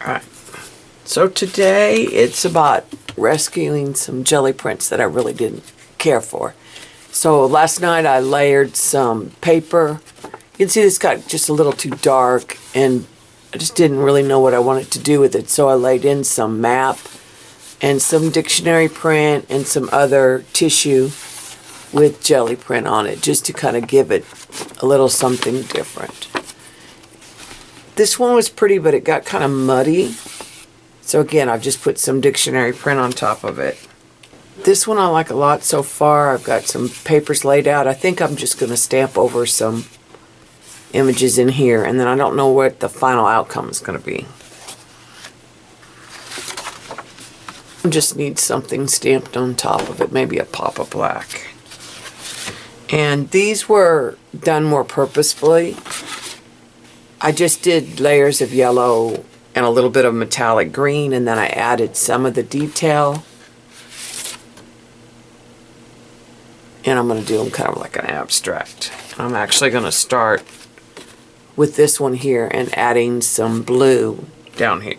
Alright, so today it's about rescuing some jelly prints that I really didn't care for. So last night I layered some paper. You can see this got just a little too dark and I just didn't really know what I wanted to do with it. So I laid in some map and some dictionary print and some other tissue with jelly print on it just to kind of give it a little something different. This one was pretty, but it got kind of muddy. So again, I've just put some dictionary print on top of it. This one I like a lot so far. I've got some papers laid out. I think I'm just going to stamp over some images in here, and then I don't know what the final outcome is going to be. I just need something stamped on top of it, maybe a pop of black. And these were done more purposefully. I just did layers of yellow and a little bit of metallic green, and then I added some of the detail. And I'm going to do them kind of like an abstract. I'm actually going to start with this one here and adding some blue down here.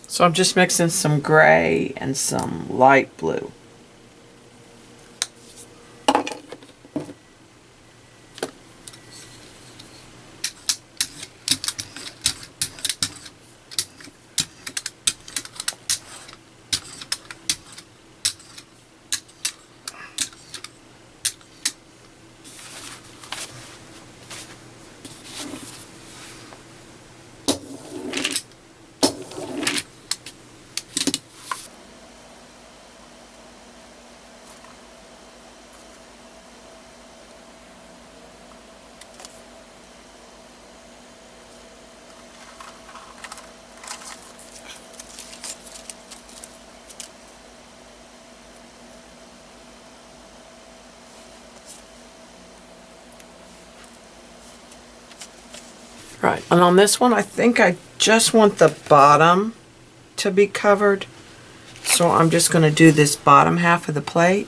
So I'm just mixing some gray and some light blue. Right, and on this one I think I just want the bottom to be covered. So I'm just going to do this bottom half of the plate.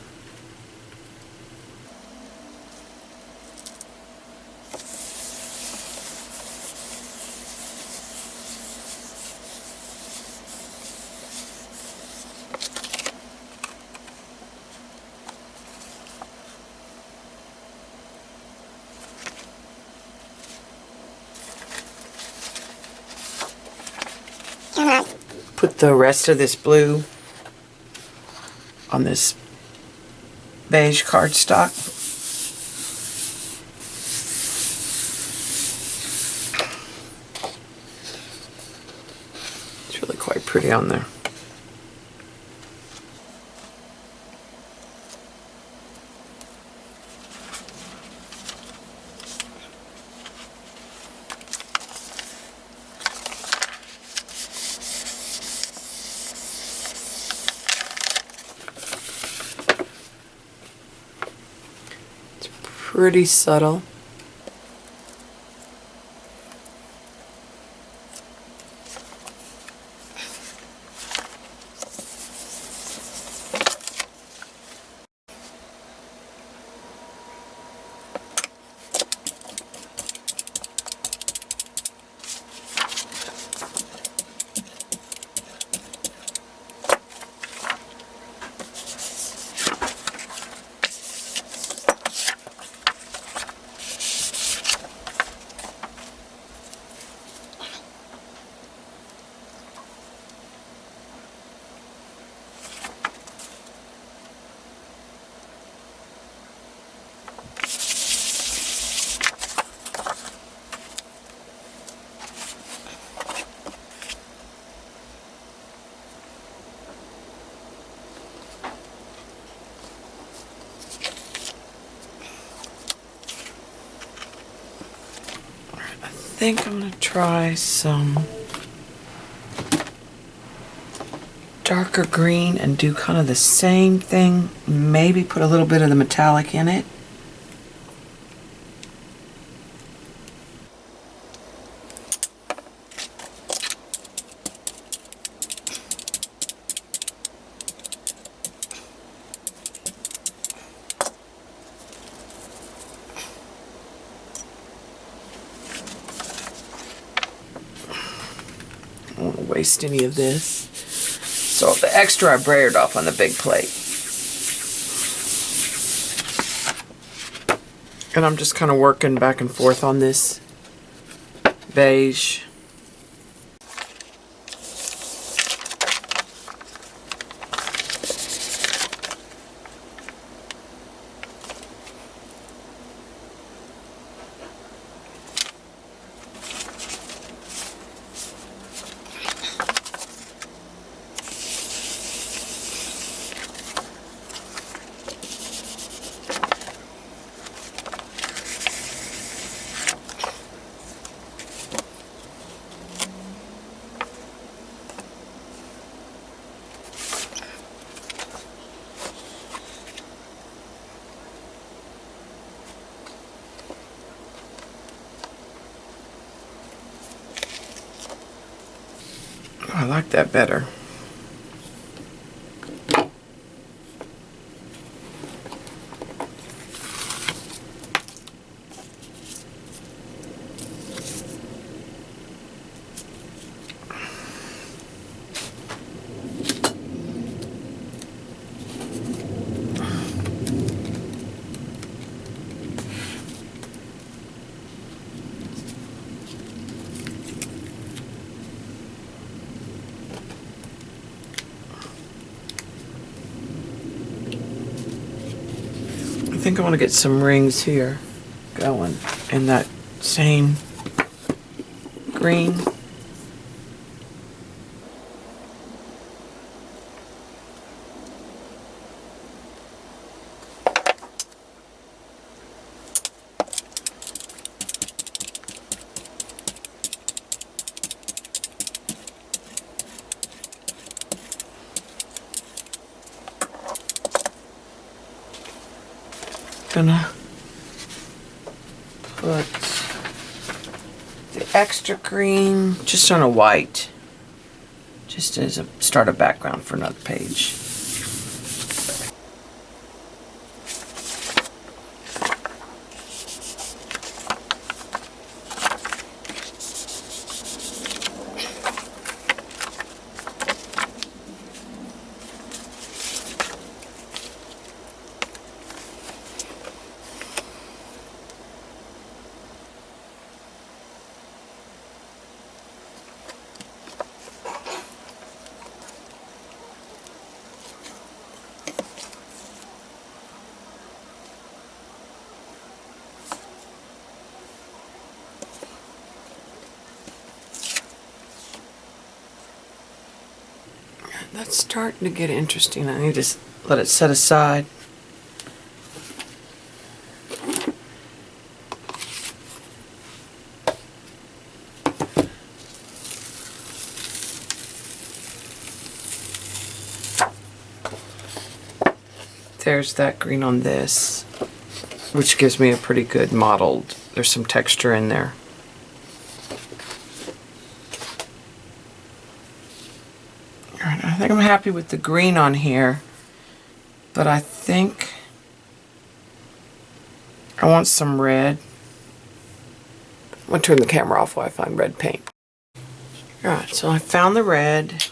Put the rest of this blue on this beige cardstock. It's really quite pretty on there. Pretty subtle. I think I'm going to try some darker green and do kind of the same thing. Maybe put a little bit of the metallic in it. waste any of this. So the extra I braided off on the big plate. And I'm just kind of working back and forth on this beige. I like that better. I think I want to get some rings here going in that same green. Gonna put the extra green just on a white, just as a start a background for another page. That's starting to get interesting. I need to let it set aside. There's that green on this, which gives me a pretty good mottled, there's some texture in there. Alright, I think I'm happy with the green on here, but I think I want some red. I'm going to turn the camera off while I find red paint. Alright, so I found the red.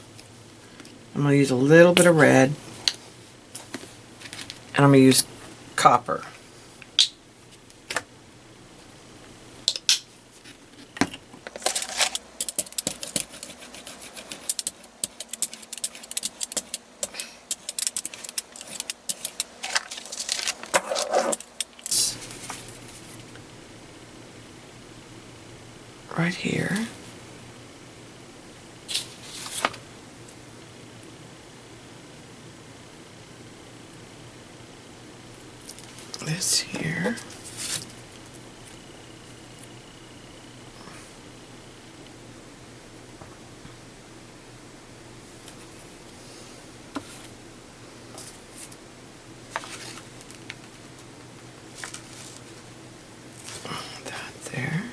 I'm going to use a little bit of red. And I'm going to use copper. Right here. This here. That there.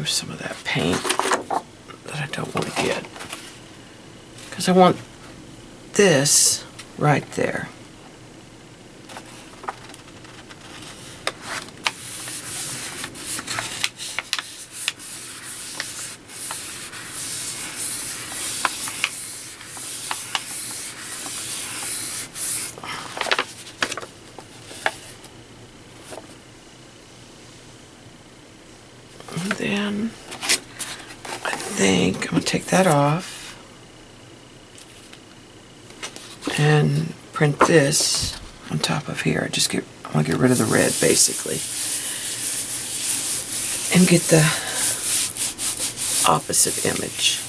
remove some of that paint that I don't want to get. Because I want this right there. And then I think I'm going to take that off and print this on top of here. I want to get rid of the red basically and get the opposite image.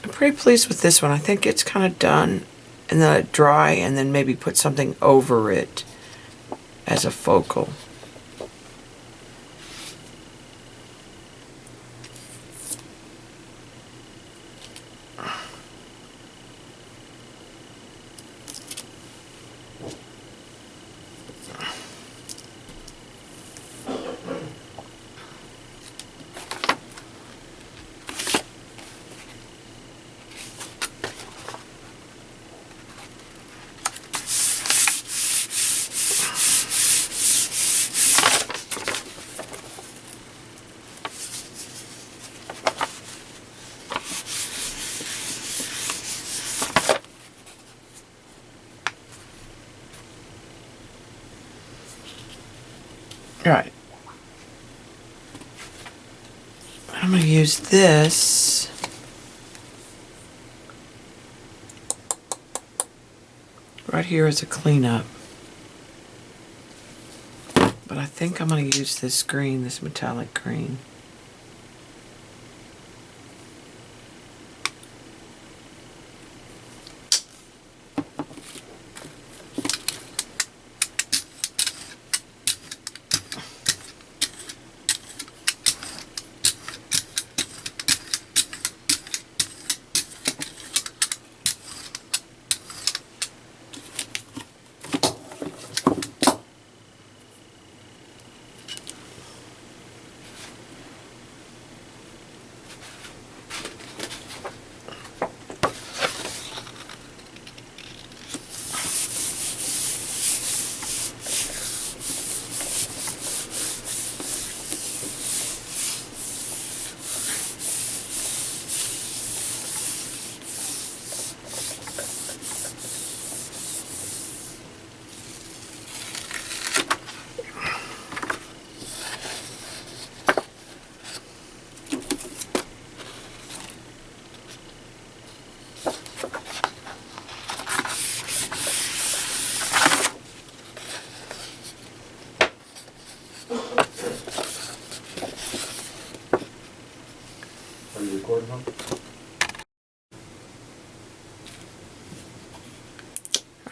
I'm pretty pleased with this one. I think it's kind of done, and then let it dry, and then maybe put something over it as a focal. Right. I'm going to use this right here as a cleanup. But I think I'm going to use this green, this metallic green.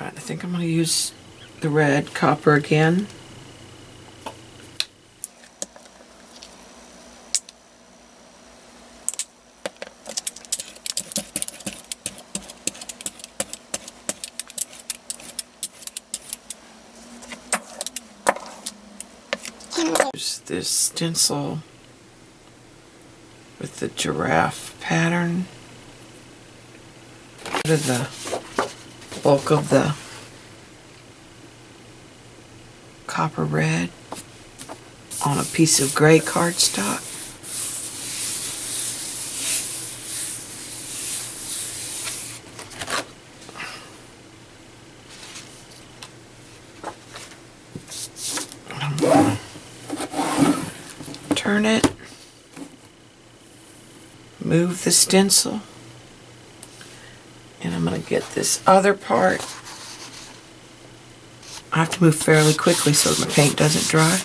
Alright, I think I'm going to use the red copper again. Use this stencil with the giraffe pattern. Rid of the bulk of the copper red on a piece of gray cardstock. Turn it, move the stencil, and I'm going to get this other part. I have to move fairly quickly so my paint doesn't dry.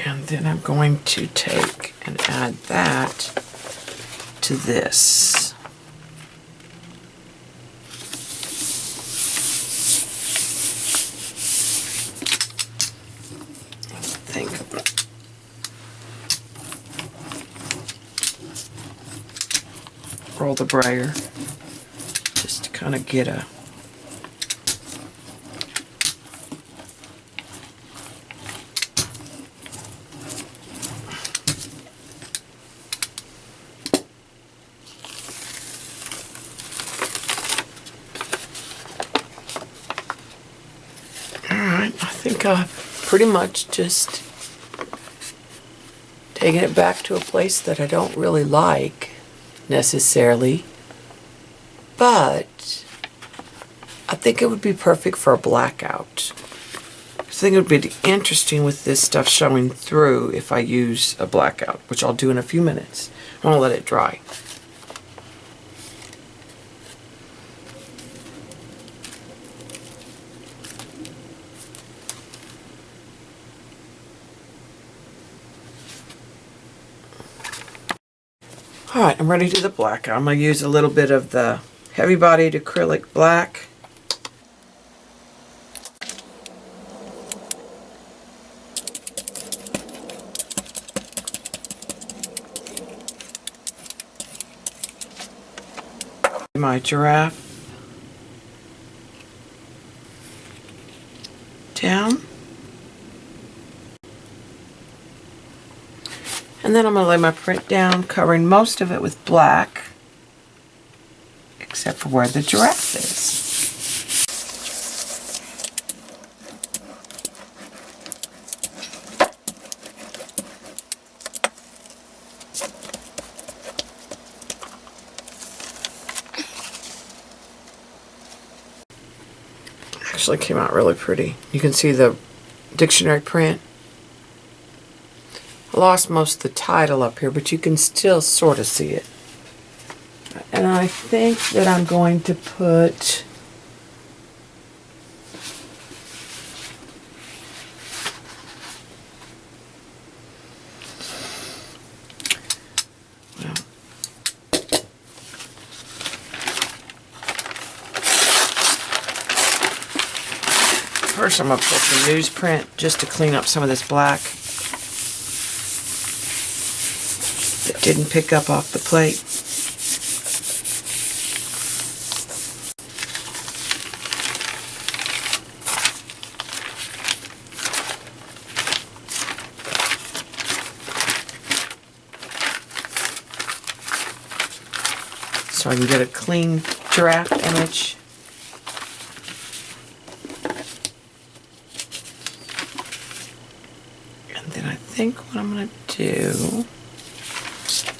And then I'm going to take and add that to this. roll the brayer just to kind of get a Alright, I think I've pretty much just taken it back to a place that I don't really like necessarily, but I think it would be perfect for a blackout. I think it would be interesting with this stuff showing through if I use a blackout, which I'll do in a few minutes. I want to let it dry. Alright, I'm ready to do the black. I'm going to use a little bit of the heavy bodied acrylic black. My giraffe down. And then I'm going to lay my print down, covering most of it with black, except for where the giraffe is. Actually came out really pretty. You can see the dictionary print. I lost most of the title up here, but you can still sort of see it. And I think that I'm going to put first I'm going to put the newsprint just to clean up some of this black that didn't pick up off the plate. So I can get a clean giraffe image. And then I think what I'm going to do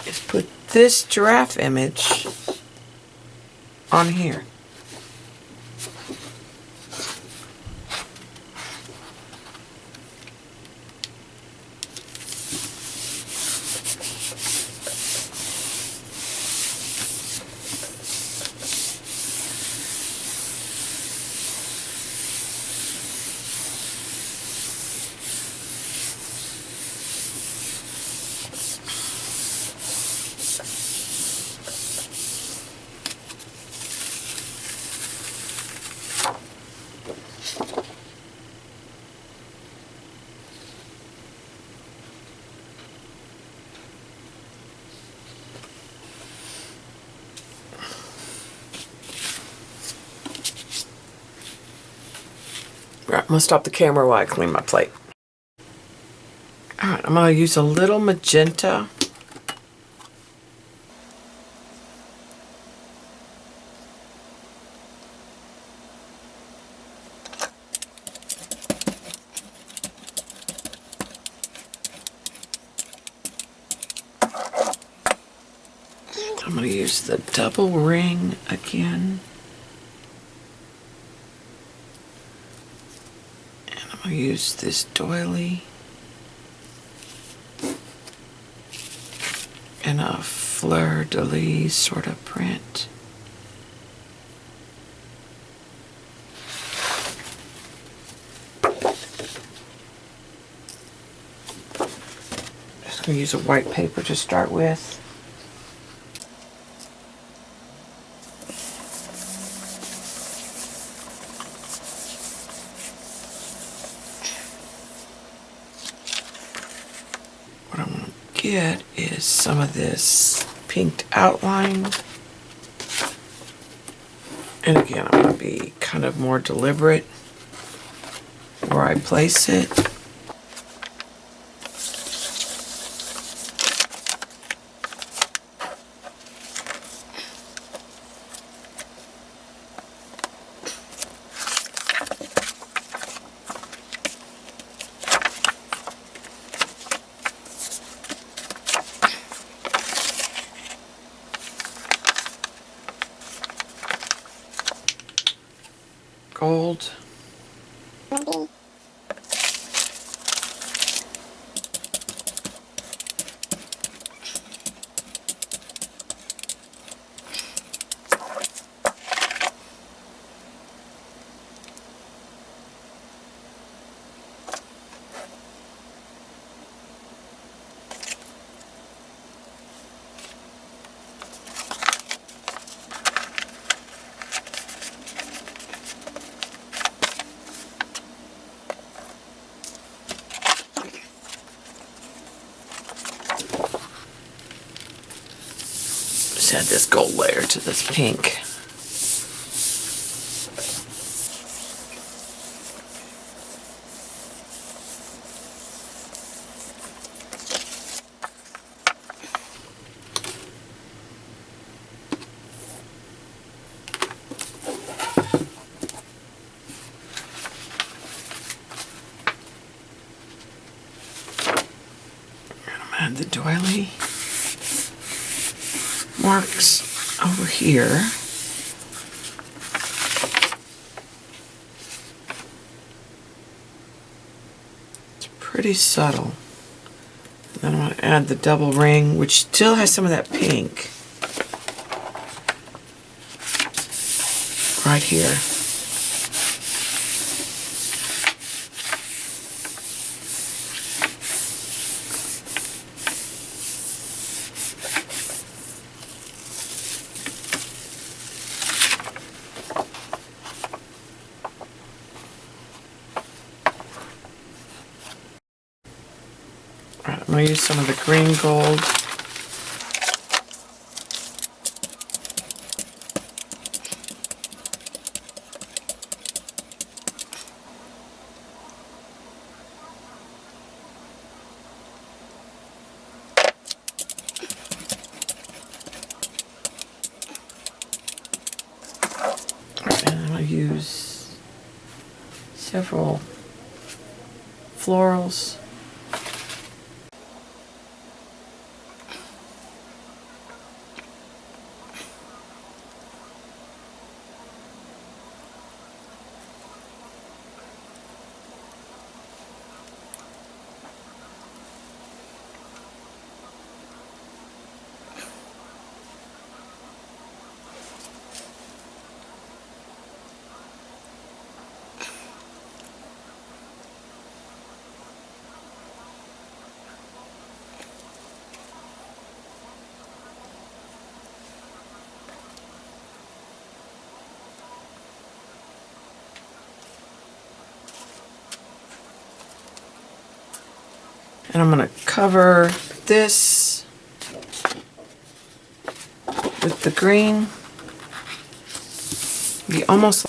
is put this giraffe image on here. Right, I'm going to stop the camera while I clean my plate. Alright, I'm going to use a little magenta. I'm going to use the double ring again. I'll use this doily and a fleur-de-lis sort of print. Just going to use a white paper to start with. What I'm going to get is some of this pinked outline. And again, I'm going to be kind of more deliberate where I place it. Gold. Just add this gold layer to this pink. Add the doily marks over here. It's pretty subtle. And then I'm going to add the double ring, which still has some of that pink right here. I'm going to use some of the green gold. And I'm going to use several florals. And I'm going to cover this with the green. Be almost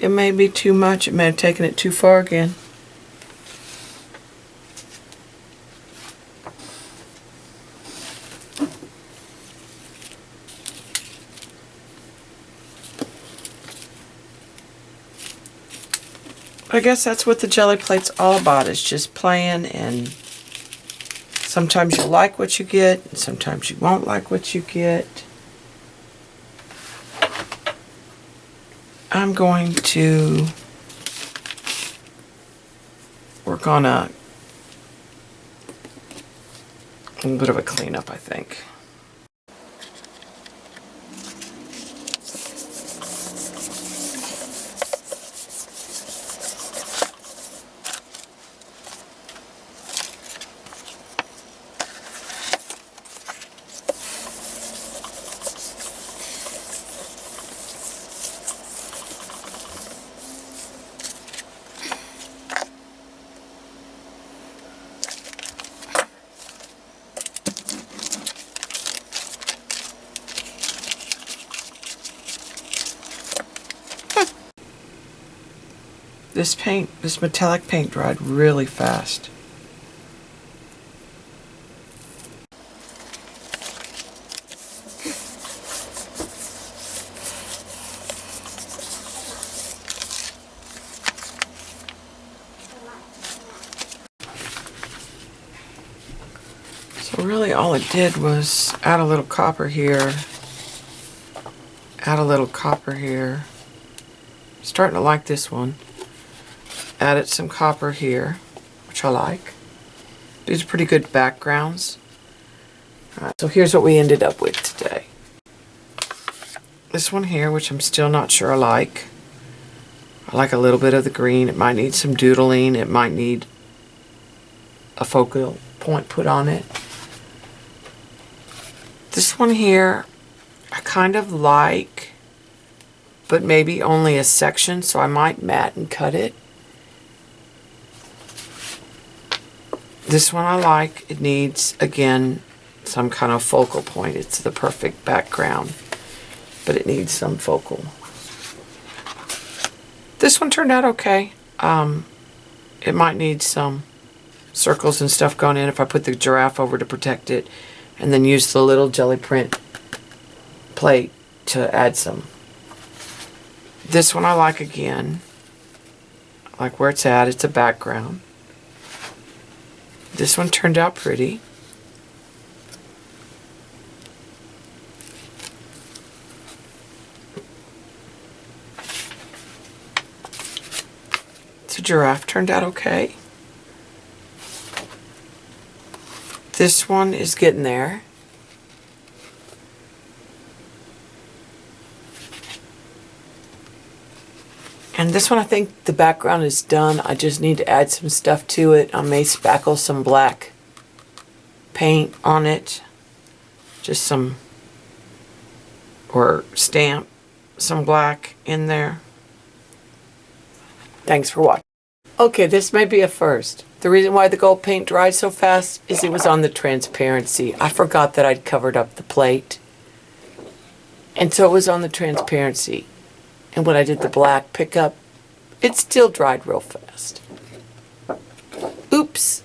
it may be too much. It may have taken it too far again. I guess that's what the jelly plate's all about, is just playing, and sometimes you like what you get, and sometimes you won't like what you get. I'm going to work on a little bit of a cleanup, I think. This metallic paint dried really fast. So really all it did was add a little copper here, add a little copper here. Starting to like this one. Added some copper here, which I like. These are pretty good backgrounds. Alright, so here's what we ended up with today. This one here, which I'm still not sure I like. I like a little bit of the green. It might need some doodling. It might need a focal point put on it. This one here, I kind of like, but maybe only a section, so I might mat and cut it. This one I like. It needs, again, some kind of focal point. It's the perfect background, but it needs some focal. This one turned out okay. It might need some circles and stuff going in if I put the giraffe over to protect it, and then use the little jelly print plate to add some. This one I like again. I like where it's at. It's a background. This one turned out pretty. It's a giraffe, turned out okay. This one is getting there. And this one, I think the background is done. I just need to add some stuff to it. I may spackle some black paint on it. Just some, or stamp some black in there. Thanks for watching. Okay, this may be a first. The reason why the gold paint dried so fast is it was on the transparency. I forgot that I'd covered up the plate. And so it was on the transparency. And when I did the black pickup, it still dried real fast. Oops.